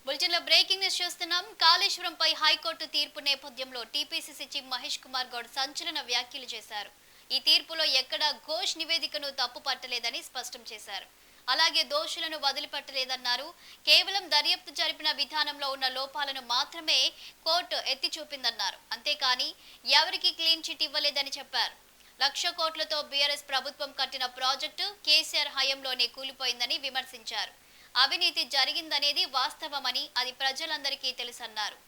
బులెటిన్లో breaking news చూస్తున్నాం. కాళేశ్వరంపై high court తీర్పు నేపథ్యంలో టీపీసీసీ చీఫ్ మహేష్ కుమార్ గౌడ్ సంచలన వ్యాఖ్యలు చేశారు. ఈ తీర్పులో ఎక్కడా ఘోష్ నివేదికను తప్పు పట్టలేదని స్పష్టం చేశారు. అలాగే దోషులను వదిలిపట్టలేదన్నారు. కేవలం దర్యాప్తు జరిపిన విధానంలో ఉన్న లోపాలను మాత్రమే కోర్టు ఎత్తి చూపిందన్నారు. అంతేకాని ఎవరికి క్లీన్ చిట్ ఇవ్వలేదని చెప్పారు. 1,00,000 కోట్లతో బీఆర్ఎస్ ప్రభుత్వం కట్టిన ప్రాజెక్టు కేసీఆర్ హయాంలోనే కూలిపోయిందని విమర్శించారు. అవినీతి జరిగిందనేది వాస్తవమని, అది ప్రజలందరికీ తెలుసన్నారు.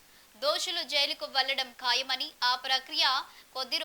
దోషులు జైలుకు వెళ్లడం ఖాయమని, ఆ ప్రక్రియ కొద్ది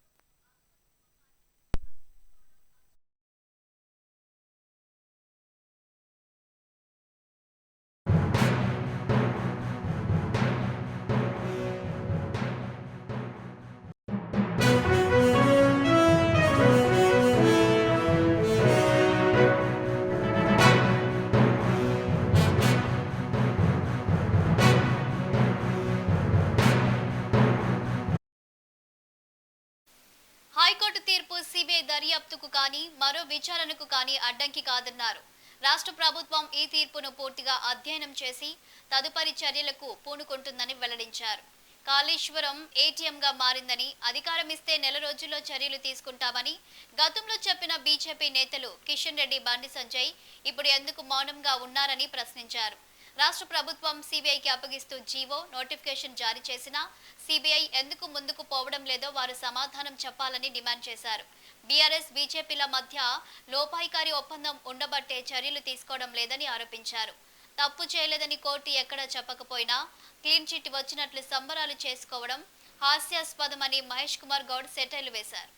హైకోర్టు తీర్పు సిబిఐ దర్యాప్తుకు కానీ మరో విచారణకు కానీ అడ్డంకి కాదన్నారు. రాష్ట్ర ప్రభుత్వం ఈ తీర్పును పూర్తిగా అధ్యయనం చేసి తదుపరి చర్యలకు పూనుకుంటుందని వెల్లడించారు. కాళేశ్వరం ఏటీఎంగా మారిందని, అధికారం ఇస్తే నెల రోజుల్లో చర్యలు తీసుకుంటామని గతంలో చెప్పిన బీజేపీ నేతలు కిషన్ రెడ్డి, బండి సంజయ్ ఇప్పుడు ఎందుకు మౌనంగా ఉన్నారని ప్రశ్నించారు. రాష్ట్ర ప్రభుత్వం సిబిఐకి అప్పగిస్తూ జీవో, నోటిఫికేషన్ జారీ చేసినా సిబిఐ ఎందుకు ముందుకు పోవడం లేదో వారు సమాధానం చెప్పాలని డిమాండ్ చేశారు. బీఆర్ఎస్, బీజేపీల మధ్య లోపాయికారి ఒప్పందం ఉండబట్టే చర్యలు తీసుకోవడం లేదని ఆరోపించారు. తప్పు చేయలేదని కోర్టు ఎక్కడా చెప్పకపోయినా క్లీన్ చిట్ వచ్చినట్లు సంబరాలు చేసుకోవడం హాస్యాస్పదమని మహేష్ కుమార్ గౌడ్ సెటైర్లు వేశారు.